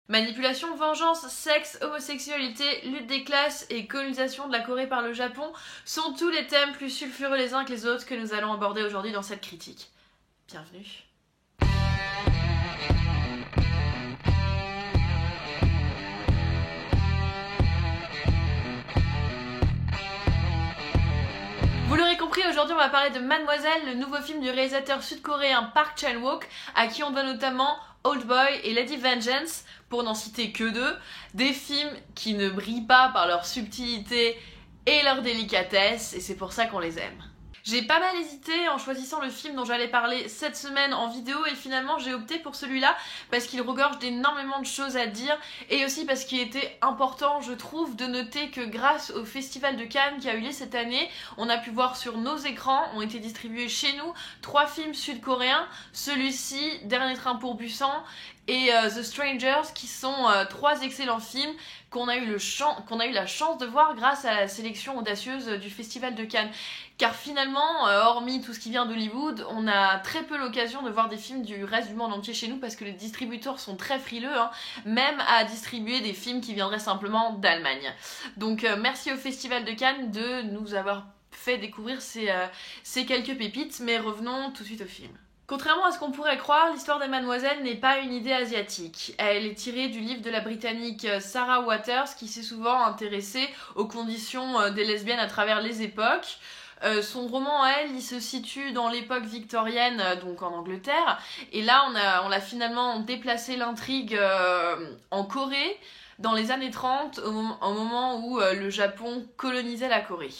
Manipulation, vengeance, sexe, homosexualité, lutte des classes et colonisation de la Corée par le Japon sont tous les thèmes plus sulfureux les uns que les autres que nous allons aborder aujourd'hui dans cette critique. Bienvenue. Vous l'aurez compris, aujourd'hui on va parler de Mademoiselle, le nouveau film du réalisateur sud-coréen Park Chan-wook, à qui on doit notamment Oldboy et Lady Vengeance, pour n'en citer que deux, des films qui ne brillent pas par leur subtilité et leur délicatesse, et c'est pour ça qu'on les aime. J'ai pas mal hésité en choisissant le film dont j'allais parler cette semaine en vidéo et finalement j'ai opté pour celui-là parce qu'il regorge d'énormément de choses à dire et aussi parce qu'il était important, je trouve, de noter que grâce au Festival de Cannes qui a eu lieu cette année, on a pu voir sur nos écrans, ont été distribués chez nous, 3 films sud-coréens, celui-ci, Dernier train pour Busan et The Strangers, qui sont 3 excellents films qu'on a eu la chance de voir grâce à la sélection audacieuse du Festival de Cannes. Car finalement, hormis tout ce qui vient d'Hollywood, on a très peu l'occasion de voir des films du reste du monde entier chez nous parce que les distributeurs sont très frileux, même à distribuer des films qui viendraient simplement d'Allemagne. Donc merci au Festival de Cannes de nous avoir fait découvrir ces quelques pépites, mais revenons tout de suite au film. Contrairement à ce qu'on pourrait croire, l'histoire des Mademoiselles n'est pas une idée asiatique. Elle est tirée du livre de la Britannique Sarah Waters qui s'est souvent intéressée aux conditions des lesbiennes à travers les époques. Son roman, elle, il se situe dans l'époque victorienne, donc en Angleterre. Et là, on a finalement déplacé l'intrigue en Corée dans les années 30, au moment où le Japon colonisait la Corée.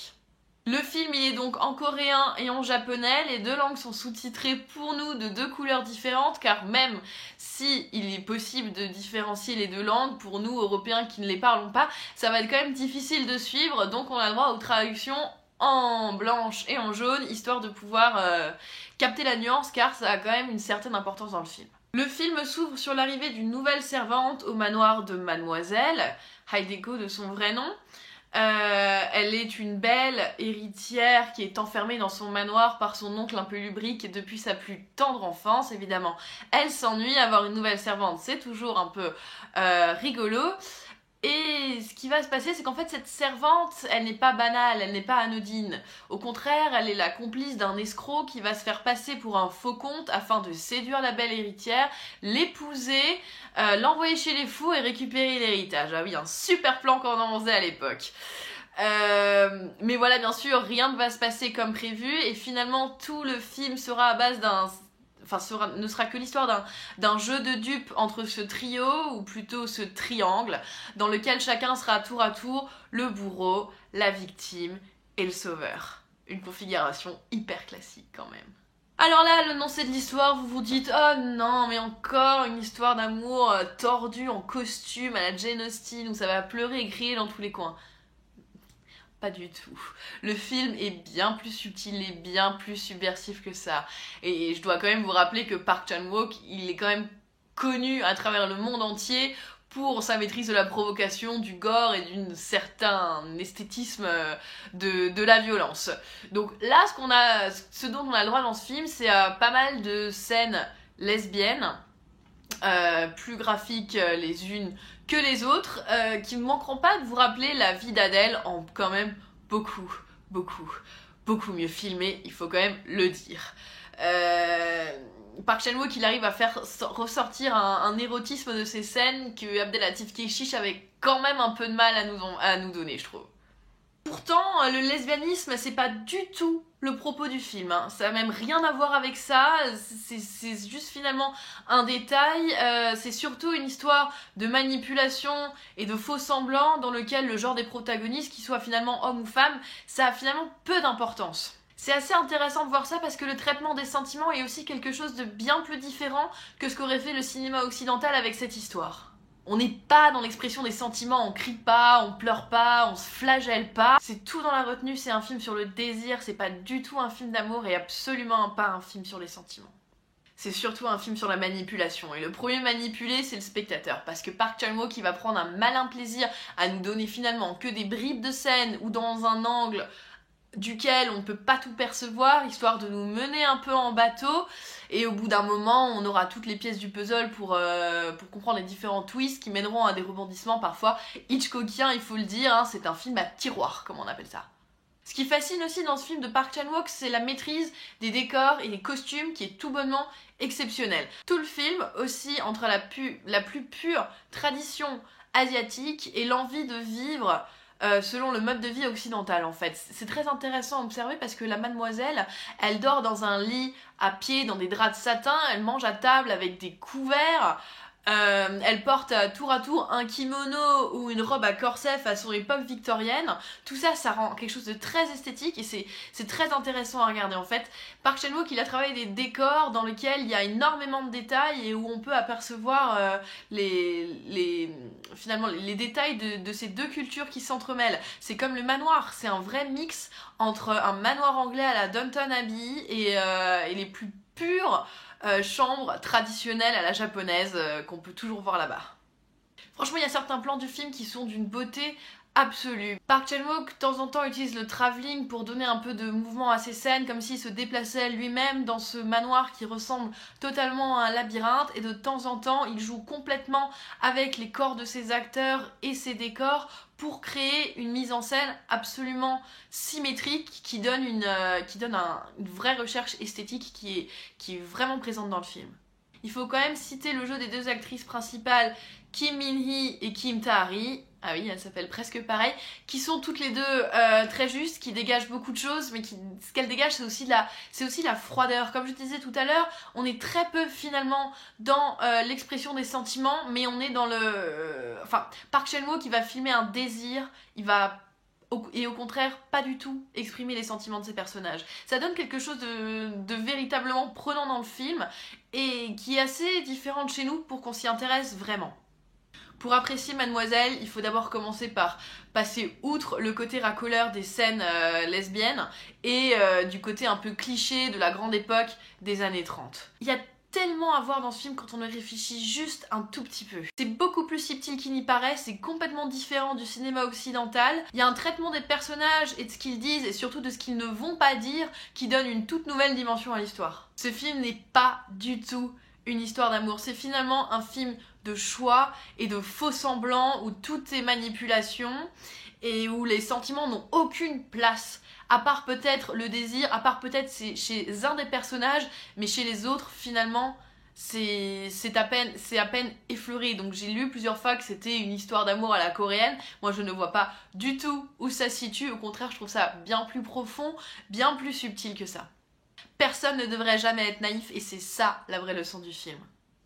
Le film il est donc en coréen et en japonais, les deux langues sont sous-titrées pour nous de 2 couleurs différentes car même si il est possible de différencier les 2 langues, pour nous Européens qui ne les parlons pas, ça va être quand même difficile de suivre, donc on a droit aux traductions en blanche et en jaune, histoire de pouvoir capter la nuance car ça a quand même une certaine importance dans le film. Le film s'ouvre sur l'arrivée d'une nouvelle servante au manoir de Mademoiselle, Hideko de son vrai nom. Elle est une belle héritière qui est enfermée dans son manoir par son oncle un peu lubrique depuis sa plus tendre enfance, évidemment. Elle s'ennuie, avoir une nouvelle servante, c'est toujours un peu rigolo. Et ce qui va se passer, c'est qu'en fait, cette servante, elle n'est pas banale, elle n'est pas anodine. Au contraire, elle est la complice d'un escroc qui va se faire passer pour un faux comte afin de séduire la belle héritière, l'épouser, l'envoyer chez les fous et récupérer l'héritage. Ah oui, un super plan qu'on en faisait à l'époque. Mais voilà, bien sûr, rien ne va se passer comme prévu et finalement, tout le film sera à base ne sera que l'histoire d'un jeu de dupes entre ce trio, ou plutôt ce triangle, dans lequel chacun sera tour à tour le bourreau, la victime et le sauveur. Une configuration hyper classique quand même. Alors là, l'énoncé de l'histoire, vous vous dites « Oh non, mais encore une histoire d'amour tordue en costume à la Jane Austen où ça va pleurer et crier dans tous les coins. » Pas du tout. Le film est bien plus subtil et bien plus subversif que ça. Et je dois quand même vous rappeler que Park Chan-wook, il est quand même connu à travers le monde entier pour sa maîtrise de la provocation, du gore et d'un certain esthétisme de la violence. Donc là, ce dont on a le droit dans ce film, c'est pas mal de scènes lesbiennes, plus graphiques les unes que les autres, qui ne manqueront pas de vous rappeler la vie d'Adèle en quand même beaucoup mieux filmé, il faut quand même le dire. Park Chan-wook, il arrive à faire ressortir un érotisme de ces scènes que Abdelatif Kechiche avait quand même un peu de mal à nous donner, je trouve. Pourtant, le lesbianisme, c'est pas du tout le propos du film. Ça n'a même rien à voir avec ça. C'est juste finalement un détail. C'est surtout une histoire de manipulation et de faux semblants dans lequel le genre des protagonistes, qu'ils soient finalement hommes ou femmes, ça a finalement peu d'importance. C'est assez intéressant de voir ça parce que le traitement des sentiments est aussi quelque chose de bien plus différent que ce qu'aurait fait le cinéma occidental avec cette histoire. On n'est pas dans l'expression des sentiments, on crie pas, on pleure pas, on se flagelle pas. C'est tout dans la retenue, c'est un film sur le désir, c'est pas du tout un film d'amour et absolument pas un film sur les sentiments. C'est surtout un film sur la manipulation. Et le premier manipulé, c'est le spectateur. Parce que Park Chan-wook qui va prendre un malin plaisir à nous donner finalement que des bribes de scène ou dans un angle duquel on ne peut pas tout percevoir, histoire de nous mener un peu en bateau, et au bout d'un moment on aura toutes les pièces du puzzle pour comprendre les différents twists qui mèneront à des rebondissements parfois Hitchcockiens, il faut le dire, hein, c'est un film à tiroir comme on appelle ça. Ce qui fascine aussi dans ce film de Park Chan-wook, c'est la maîtrise des décors et des costumes qui est tout bonnement exceptionnelle. Tout le film aussi entre la plus pure tradition asiatique et l'envie de vivre selon le mode de vie occidental en fait. C'est très intéressant à observer parce que la mademoiselle, elle dort dans un lit à pied, dans des draps de satin, elle mange à table avec des couverts, elle porte tour à tour un kimono ou une robe à corset façon époque victorienne. Tout ça, ça rend quelque chose de très esthétique et c'est très intéressant à regarder en fait. Park Chan-wook, il a travaillé des décors dans lesquels il y a énormément de détails et où on peut apercevoir finalement les détails de ces deux cultures qui s'entremêlent. C'est comme le manoir, c'est un vrai mix entre un manoir anglais à la Downton Abbey et les plus pures chambres traditionnelles à la japonaise qu'on peut toujours voir là-bas. Franchement, il y a certains plans du film qui sont d'une beauté absolue. Park Chan-wook, de temps en temps, utilise le travelling pour donner un peu de mouvement à ses scènes, comme s'il se déplaçait lui-même dans ce manoir qui ressemble totalement à un labyrinthe, et de temps en temps, il joue complètement avec les corps de ses acteurs et ses décors pour créer une mise en scène absolument symétrique qui donne une vraie recherche esthétique qui est vraiment présente dans le film. Il faut quand même citer le jeu des deux actrices principales, Kim Min-hee et Kim Tae-ri, ah oui, elles s'appellent presque pareil, qui sont toutes les deux très justes, qui dégagent beaucoup de choses, mais ce qu'elles dégagent, c'est aussi la froideur. Comme je disais tout à l'heure, on est très peu finalement dans l'expression des sentiments, mais on est dans Park Chan-wook qui va filmer un désir, et au contraire pas du tout exprimer les sentiments de ses personnages. Ça donne quelque chose de véritablement prenant dans le film et qui est assez différent de chez nous pour qu'on s'y intéresse vraiment. Pour apprécier Mademoiselle, il faut d'abord commencer par passer outre le côté racoleur des scènes lesbiennes et du côté un peu cliché de la grande époque des années 30. Il y a tellement à voir dans ce film quand on y réfléchit juste un tout petit peu. C'est beaucoup plus subtil qu'il n'y paraît, c'est complètement différent du cinéma occidental. Il y a un traitement des personnages et de ce qu'ils disent et surtout de ce qu'ils ne vont pas dire qui donne une toute nouvelle dimension à l'histoire. Ce film n'est pas du tout une histoire d'amour, c'est finalement un film de choix et de faux semblants où tout est manipulation et où les sentiments n'ont aucune place. À part peut-être le désir, à part peut-être chez un des personnages, mais chez les autres, finalement, c'est à peine effleuré. Donc j'ai lu plusieurs fois que c'était une histoire d'amour à la coréenne. Moi, je ne vois pas du tout où ça se situe. Au contraire, je trouve ça bien plus profond, bien plus subtil que ça. Personne ne devrait jamais être naïf et c'est ça la vraie leçon du film.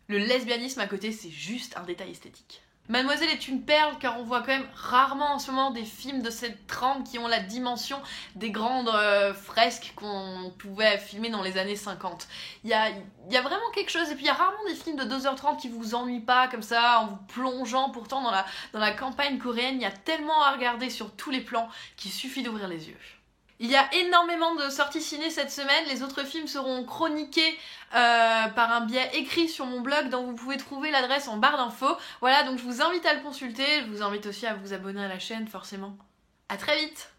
Le lesbianisme à côté, c'est juste un détail esthétique. Mademoiselle est une perle car on voit quand même rarement en ce moment des films de cette trempe qui ont la dimension des grandes fresques qu'on pouvait filmer dans les années 50. Il y a vraiment quelque chose, et puis il y a rarement des films de 2h30 qui vous ennuient pas comme ça en vous plongeant pourtant dans la campagne coréenne. Il y a tellement à regarder sur tous les plans qu'il suffit d'ouvrir les yeux. Il y a énormément de sorties ciné cette semaine, les autres films seront chroniqués par un biais écrit sur mon blog dont vous pouvez trouver l'adresse en barre d'infos. Voilà, donc je vous invite à le consulter, je vous invite aussi à vous abonner à la chaîne forcément. À très vite!